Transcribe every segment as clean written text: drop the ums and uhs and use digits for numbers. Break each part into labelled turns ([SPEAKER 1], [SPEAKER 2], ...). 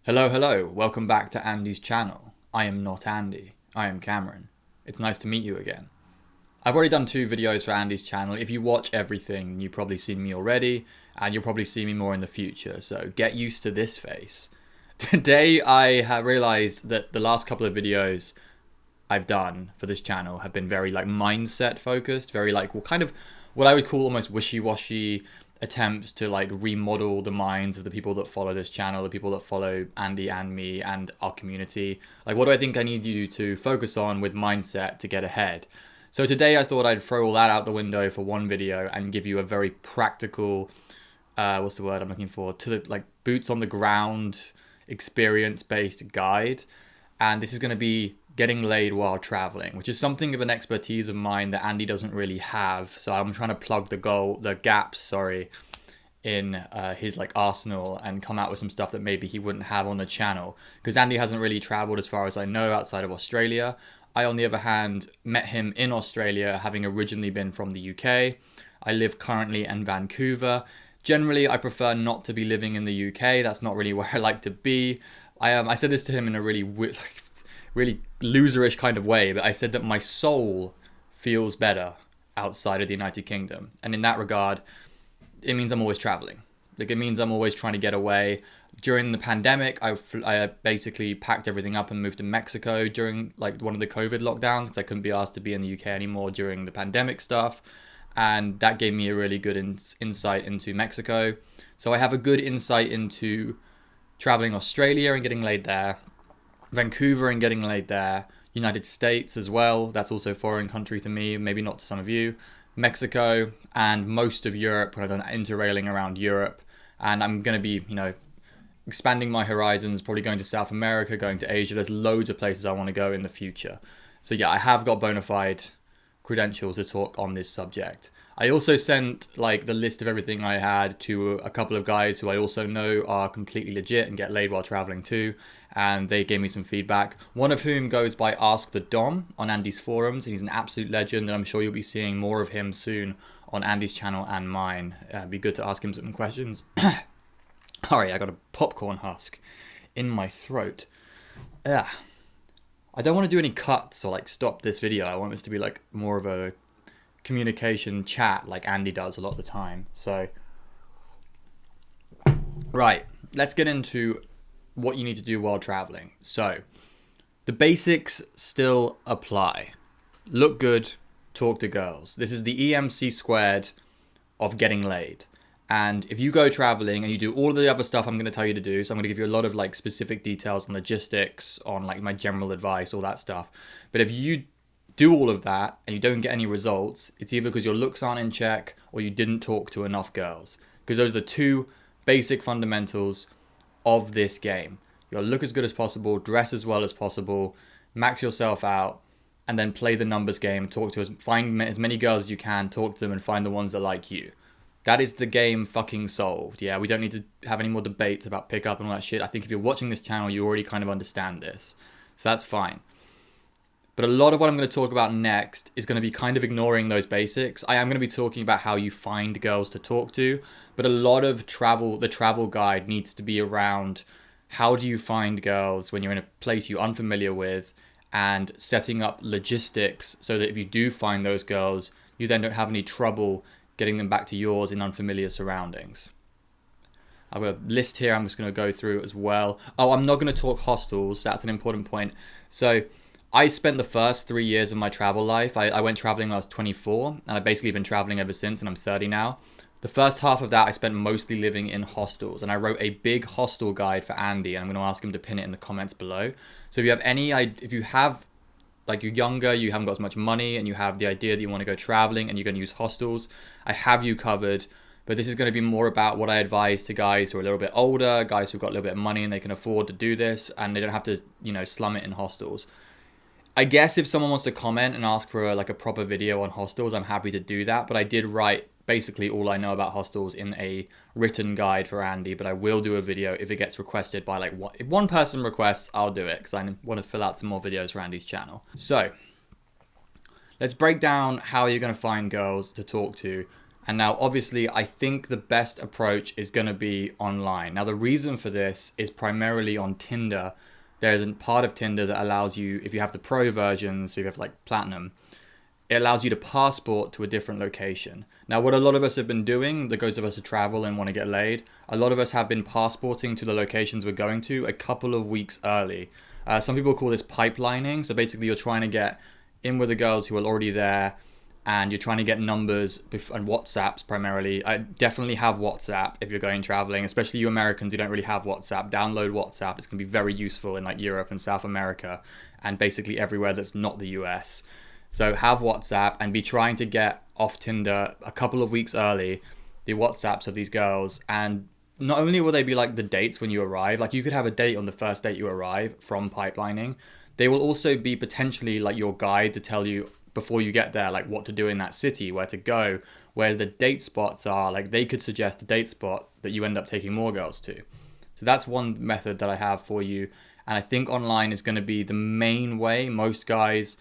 [SPEAKER 1] Hello, welcome back to Andy's channel. I am not Andy, I am Cameron. It's nice to meet you again. I've already done 2 videos for Andy's channel. If you watch everything, you've probably seen me already, and you'll probably see me more in the future, so get used to this face. Today I have realized that the last couple of videos I've done for this channel have been very mindset focused, very what I would call almost wishy-washy attempts to remodel the minds of the people that follow this channel, the people that follow Andy and me and our community. What do I think I need you to focus on with mindset to get ahead? So today I thought I'd throw all that out the window for one video and give you a very practical, what's the word I'm looking for, to the boots on the ground, experience-based guide. And this is going to be getting laid while traveling, which is something of an expertise of mine that Andy doesn't really have. So I'm trying to plug the gaps, in his arsenal and come out with some stuff that maybe he wouldn't have on the channel. Because Andy hasn't really traveled as far as I know outside of Australia. I, on the other hand, met him in Australia, having originally been from the UK. I live currently in Vancouver. Generally, I prefer not to be living in the UK. That's not really where I like to be. I said this to him in a really really loserish kind of way, but I said that my soul feels better outside of the United Kingdom. And in that regard, it means I'm always traveling. It means I'm always trying to get away. During the pandemic, I basically packed everything up and moved to Mexico during one of the COVID lockdowns because I couldn't be asked to be in the UK anymore during the pandemic stuff. And that gave me a really good insight into Mexico. So I have a good insight into traveling Australia and getting laid there, Vancouver and getting laid there, United States as well, that's also a foreign country to me, maybe not to some of you, Mexico, and most of Europe when I've done interrailing around Europe. And I'm going to be, expanding my horizons, probably going to South America, going to Asia. There's loads of places I want to go in the future. So yeah, I have got bona fide credentials to talk on this subject. I also sent the list of everything I had to a couple of guys who I also know are completely legit and get laid while traveling too, and they gave me some feedback. One of whom goes by Ask the Dom on Andy's forums. He's an absolute legend, and I'm sure you'll be seeing more of him soon on Andy's channel and mine. It'd be good to ask him some questions. Sorry, I got a popcorn husk in my throat. Ugh. I don't want to do any cuts or stop this video. I want this to be more of a communication chat like Andy does a lot of the time. So, right, let's get into what you need to do while traveling. So, the basics still apply. Look good, talk to girls. This is the EMC squared of getting laid. And if you go traveling and you do all the other stuff I'm going to tell you to do, so I'm going to give you a lot of specific details on logistics, on my general advice, all that stuff. But if you do all of that and you don't get any results, it's either because your looks aren't in check or you didn't talk to enough girls. Because those are the 2 basic fundamentals of this game. You gotta look as good as possible, dress as well as possible, max yourself out, and then play the numbers game. Find as many girls as you can, talk to them, and find the ones that like you. That is the game fucking solved. Yeah, we don't need to have any more debates about pickup and all that shit. I think if you're watching this channel, you already kind of understand this. So that's fine. But a lot of what I'm going to talk about next is going to be kind of ignoring those basics. I am going to be talking about how you find girls to talk to, but a lot of the travel guide needs to be around how do you find girls when you're in a place you're unfamiliar with, and setting up logistics so that if you do find those girls, you then don't have any trouble getting them back to yours in unfamiliar surroundings. I've got a list here I'm just going to go through as well. Oh, I'm not going to talk hostels. That's an important point. So I spent the first 3 years of my travel life. I went traveling when I was 24, and I've basically been traveling ever since, and I'm 30 now. The first half of that I spent mostly living in hostels, and I wrote a big hostel guide for Andy, and I'm going to ask him to pin it in the comments below. So if you have you're younger, you haven't got as much money, and you have the idea that you want to go traveling and you're going to use hostels, I have you covered. But this is going to be more about what I advise to guys who are a little bit older, guys who've got a little bit of money and they can afford to do this, and they don't have to, slum it in hostels. I guess if someone wants to comment and ask for a proper video on hostels, I'm happy to do that. But I did write basically all I know about hostels in a written guide for Andy. But I will do a video if it gets requested by if one person requests, I'll do it because I want to fill out some more videos for Andy's channel. So let's break down how you're going to find girls to talk to And now, obviously, I think the best approach is going to be online. Now, the reason for this is primarily on Tinder. There's a part of Tinder that allows you, if you have the pro version, so you have like platinum, it allows you to passport to a different location. Now, what a lot of us have been doing, those of us who travel and want to get laid, a lot of us have been passporting to the locations we're going to a couple of weeks early. Some people call this pipelining. So basically, you're trying to get in with the girls who are already there, and you're trying to get numbers and WhatsApps primarily. I definitely have WhatsApp if you're going traveling, especially you Americans who don't really have WhatsApp. Download WhatsApp. It's going to be very useful in like Europe and South America and basically everywhere that's not the US. So have WhatsApp and be trying to get off Tinder a couple of weeks early, the WhatsApps of these girls. And not only will they be like the dates when you arrive, like you could have a date on the first date you arrive from pipelining. They will also be potentially like your guide to tell you before you get there, like what to do in that city, where to go, where the date spots are. Like they could suggest a date spot that you end up taking more girls to. So that's one method that I have for you. And I think online is going to be the main way most guys,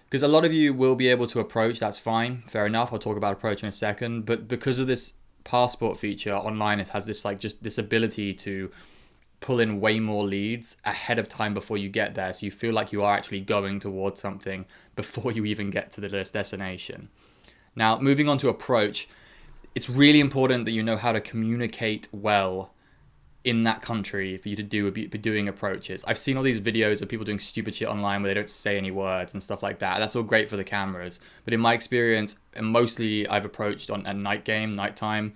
[SPEAKER 1] because a lot of you will be able to approach, that's fine, fair enough. I'll talk about approach in a second. But because of this passport feature online, it has this like just this ability to pull in way more leads ahead of time before you get there. So you feel like you are actually going towards something before you even get to the destination. Now, moving on to approach, it's really important that you know how to communicate well in that country for you to be doing approaches. I've seen all these videos of people doing stupid shit online where they don't say any words and stuff like that. That's all great for the cameras. But in my experience, and mostly I've approached on a nighttime,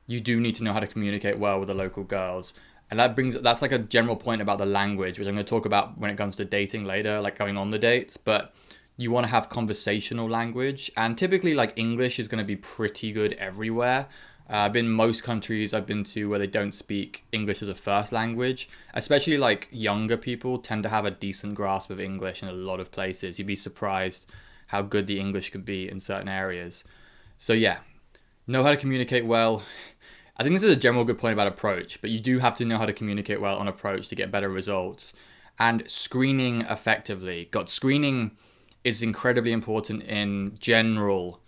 [SPEAKER 1] you do need to know how to communicate well with the local girls. And that's like a general point about the language, which I'm going to talk about when it comes to dating later, like going on the dates. But you want to have conversational language, and typically like English is going to be pretty good everywhere. I've been most countries I've been to where they don't speak English as a first language, especially like younger people tend to have a decent grasp of English in a lot of places. You'd be surprised how good the English could be in certain areas. So yeah, know how to communicate well. I think this is a general good point about approach, but you do have to know how to communicate well on approach to get better results. And screening effectively. Screening is incredibly important in general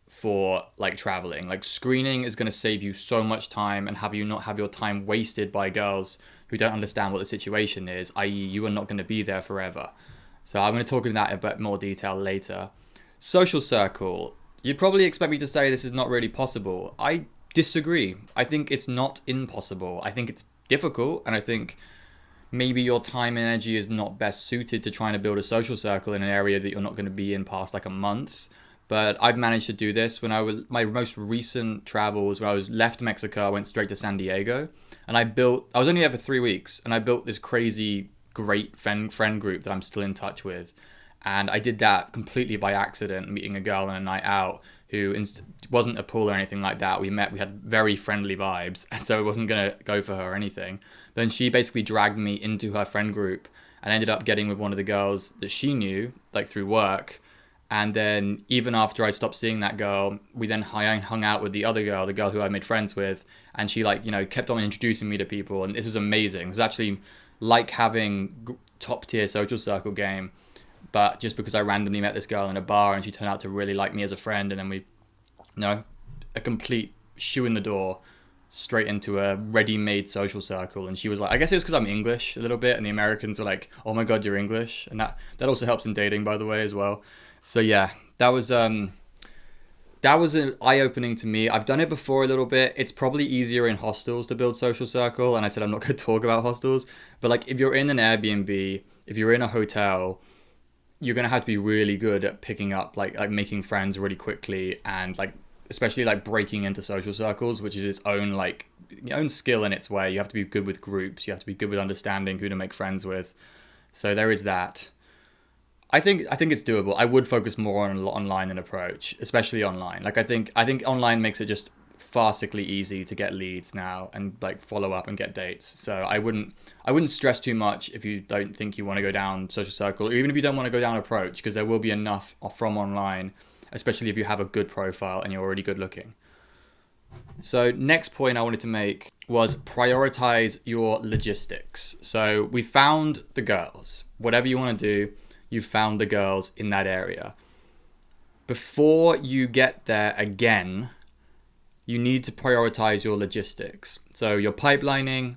[SPEAKER 1] for like traveling. Like screening is going to save you so much time and have you not have your time wasted by girls who don't understand what the situation is, i.e. you are not going to be there forever. So I'm going to talk in that in a bit more detail later. Social circle. You'd probably expect me to say this is not really possible. I disagree. I think it's not impossible. I think it's difficult, and I think maybe your time and energy is not best suited to trying to build a social circle in an area that you're not going to be in past like a month. But I've managed to do this. When I was my most recent travels, when I was left Mexico, I went straight to San Diego, and I was only there for 3 weeks, and I built this crazy great friend group that I'm still in touch with. And I did that completely by accident, meeting a girl on a night out who wasn't a pool or anything like that. We had very friendly vibes, and so I wasn't going to go for her or anything. Then she basically dragged me into her friend group and ended up getting with one of the girls that she knew, like through work. And then even after I stopped seeing that girl, we then hung out with the other girl, the girl who I made friends with, and she kept on introducing me to people, and this was amazing. It was actually like having top tier social circle game, but just because I randomly met this girl in a bar and she turned out to really like me as a friend, and then we, a complete shoe in the door straight into a ready-made social circle. And she was like, I guess it was because I'm English a little bit, and the Americans were like, oh my god, you're English, and that also helps in dating, by the way, as well. So yeah, that was an eye-opening to me. I've done it before a little bit. It's probably easier in hostels to build social circle, and I said I'm not going to talk about hostels, but like if you're in an Airbnb, if you're in a hotel, you're going to have to be really good at picking up like making friends really quickly, and like especially like breaking into social circles, which is its own skill in its way. You have to be good with groups, you have to be good with understanding who to make friends with. So there is that. I think it's doable. I would focus more on online than approach, especially online. Like I think online makes it just farcically easy to get leads now and like follow up and get dates. So I wouldn't stress too much if you don't think you want to go down social circle, or even if you don't want to go down approach, because there will be enough from online, especially if you have a good profile and you're already good looking. So next point I wanted to make was prioritize your logistics. So we found the girls. Whatever you want to do, you've found the girls in that area. Before you get there again, you need to prioritize your logistics. So your pipelining,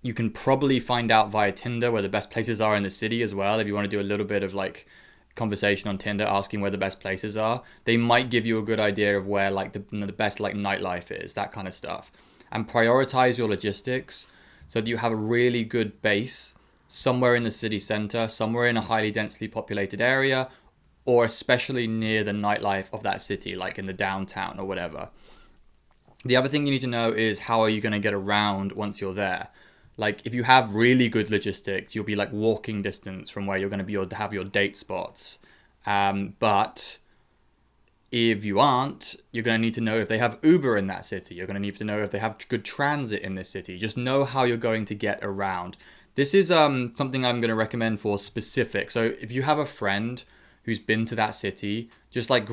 [SPEAKER 1] you can probably find out via Tinder where the best places are in the city as well. If you want to do a little bit of like conversation on Tinder, asking where the best places are, they might give you a good idea of where like the best like nightlife is, that kind of stuff. And prioritize your logistics so that you have a really good base somewhere in the city center, somewhere in a highly densely populated area, or especially near the nightlife of that city, like in the downtown or whatever. The other thing you need to know is how are you going to get around once you're there? Like if you have really good logistics, you'll be like walking distance from where you're going to be or have your date spots. But if you aren't, you're going to need to know if they have Uber in that city. You're going to need to know if they have good transit in this city. Just know how you're going to get around. This is something I'm going to recommend for specific. So if you have a friend who's been to that city, just like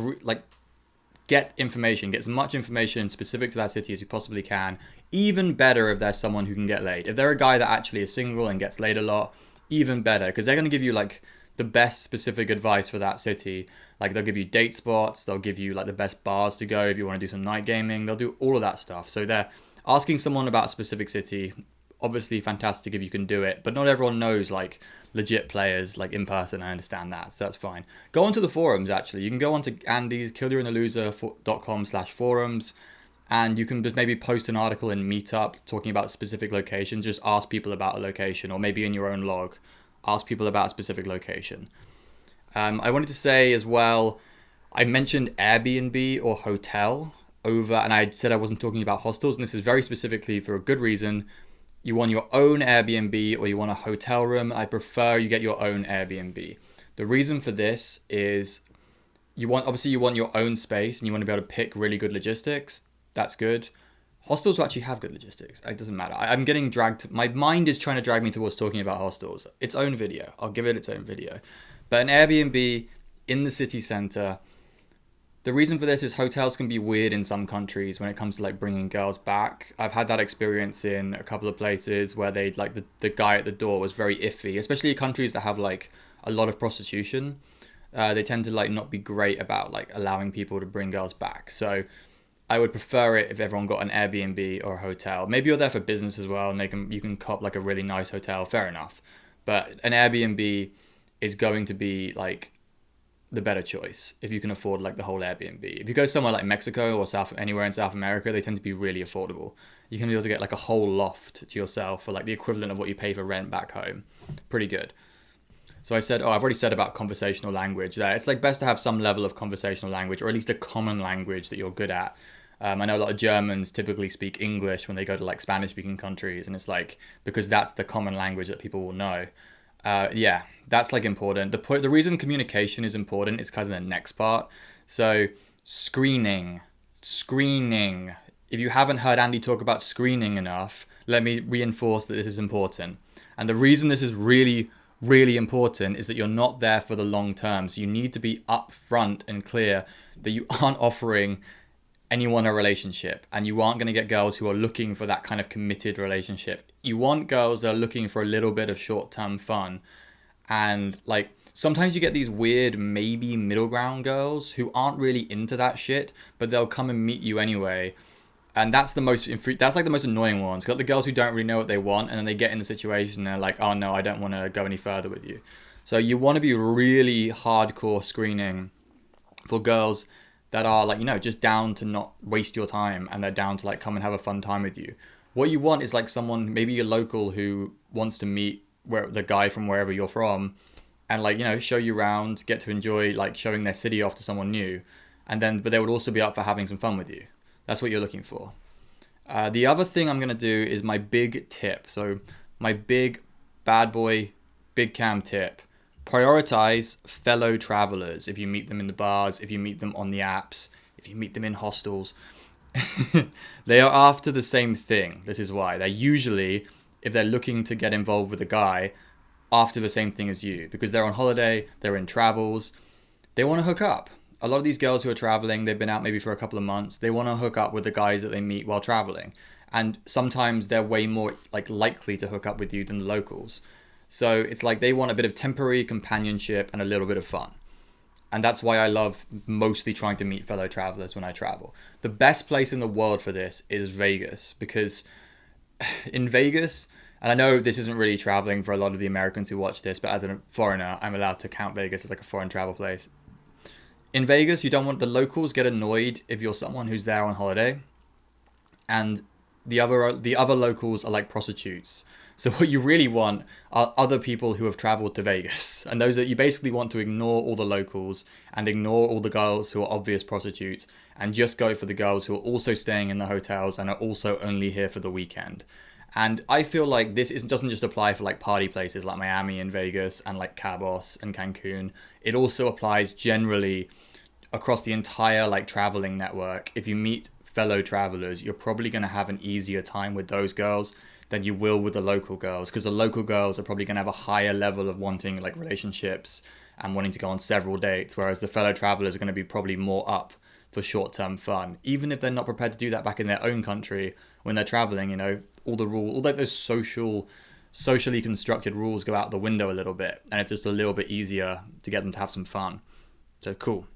[SPEAKER 1] get information, get as much information specific to that city as you possibly can. Even better if there's someone who can get laid. If they're a guy that actually is single and gets laid a lot, even better, because they're going to give you like the best specific advice for that city. Like they'll give you date spots, they'll give you like the best bars to go if you want to do some night gaming, they'll do all of that stuff. So they're asking someone about a specific city, obviously fantastic if you can do it, but not everyone knows like legit players like in person. I understand that, so that's fine. Go onto the forums. Actually, you can go onto Andy's killyourintheloser.com/forums, and you can just maybe post an article in Meetup talking about specific locations. Just ask people about a location, or maybe in your own log, ask people about a specific location. I wanted to say as well, I mentioned Airbnb or hotel over, and I said I wasn't talking about hostels, and this is very specifically for a good reason. You want your own Airbnb or you want a hotel room, I prefer you get your own Airbnb. The reason for this is you want your own space and you want to be able to pick really good logistics. That's good. Hostels will actually have good logistics. It doesn't matter. I'm getting dragged. My mind is trying to drag me towards talking about hostels. Its own video. I'll give it its own video. But an Airbnb in the city center, the reason for this is hotels can be weird in some countries when it comes to like bringing girls back. I've had that experience in a couple of places where they like the guy at the door was very iffy, especially countries that have like a lot of prostitution. They tend to like not be great about like allowing people to bring girls back. So I would prefer it if everyone got an Airbnb or a hotel. Maybe you're there for business as well and you can cop like a really nice hotel, fair enough. But an Airbnb is going to be like the better choice if you can afford like the whole Airbnb. If you go somewhere like Mexico or anywhere in South America, they tend to be really affordable. You can be able to get like a whole loft to yourself for like the equivalent of what you pay for rent back home. Pretty good. So I said, I've already said about conversational language there. It's like best to have some level of conversational language, or at least a common language that you're good at. I know a lot of Germans typically speak English when they go to like Spanish speaking countries, and it's like because that's the common language that people will know. Yeah, that's like important. The reason communication is important is because of the next part. So screening. If you haven't heard Andy talk about screening enough, let me reinforce that this is important. And the reason this is really, really important is that you're not there for the long term. So you need to be upfront and clear that you aren't offering anyone a relationship, and you aren't going to get girls who are looking for that kind of committed relationship. You want girls that are looking for a little bit of short-term fun. And like sometimes you get these weird maybe middle ground girls who aren't really into that shit, but they'll come and meet you anyway. And that's like the most annoying ones. Got the girls who don't really know what they want, and then they get in the situation and they're like, oh no, I don't want to go any further with you. So you want to be really hardcore screening for girls that are like, just down to not waste your time, and they're down to like come and have a fun time with you. What you want is like someone, maybe a local, who wants to meet the guy from wherever you're from, and like, show you around, get to enjoy like showing their city off to someone new, but they would also be up for having some fun with you. That's what you're looking for. The other thing I'm going to do is my big tip. So my big bad boy, big cam tip. Prioritize fellow travelers. If you meet them in the bars, if you meet them on the apps, if you meet them in hostels, they are after the same thing. This is why. They're usually, if they're looking to get involved with a guy, after the same thing as you, because they're on holiday, they're in travels, they want to hook up. A lot of these girls who are traveling, they've been out maybe for a couple of months, they want to hook up with the guys that they meet while traveling. And sometimes they're way more like likely to hook up with you than the locals. So it's like they want a bit of temporary companionship and a little bit of fun. And that's why I love mostly trying to meet fellow travelers when I travel. The best place in the world for this is Vegas, because in Vegas, and I know this isn't really traveling for a lot of the Americans who watch this, but as a foreigner, I'm allowed to count Vegas as like a foreign travel place. In Vegas, you don't want the locals get annoyed if you're someone who's there on holiday, and the other locals are like prostitutes. So what you really want are other people who have traveled to Vegas, and those that you basically want to ignore all the locals and ignore all the girls who are obvious prostitutes, and just go for the girls who are also staying in the hotels and are also only here for the weekend. And I feel like doesn't just apply for like party places like Miami and Vegas and like Cabos and Cancun. It also applies generally across the entire like traveling network. If you meet fellow travelers, you're probably going to have an easier time with those girls than you will with the local girls, because the local girls are probably going to have a higher level of wanting like relationships and wanting to go on several dates, whereas the fellow travelers are going to be probably more up for short-term fun, even if they're not prepared to do that back in their own country when they're traveling. You know, all the rules, all like those socially constructed rules go out the window a little bit, and it's just a little bit easier to get them to have some fun. So cool.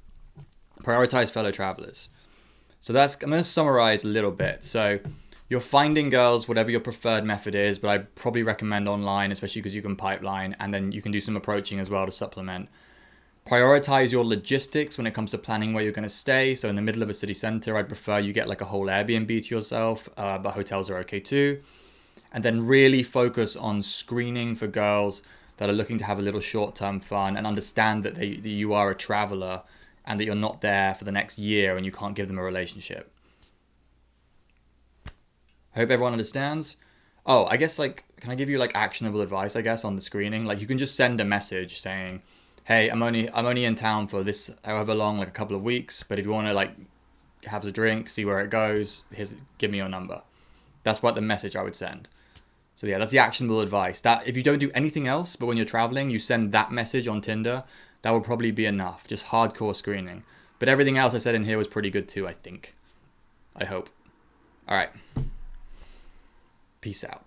[SPEAKER 1] Prioritize fellow travelers. So I'm going to summarize a little bit. So you're finding girls, whatever your preferred method is, but I probably recommend online, especially because you can pipeline, and then you can do some approaching as well to supplement. Prioritize your logistics when it comes to planning where you're going to stay. So in the middle of a city center, I'd prefer you get like a whole Airbnb to yourself, but hotels are okay too. And then really focus on screening for girls that are looking to have a little short-term fun and understand that you are a traveler and that you're not there for the next year and you can't give them a relationship. I hope everyone understands. Oh, I guess like, can I give you like actionable advice, I guess, on the screening? Like you can just send a message saying, hey, I'm only in town for this however long, like a couple of weeks, but if you want to like have a drink, see where it goes, give me your number. That's what the message I would send. So yeah, that's the actionable advice. That if you don't do anything else, but when you're traveling, you send that message on Tinder, that would probably be enough. Just hardcore screening. But everything else I said in here was pretty good too, I think. I hope. All right. Peace out.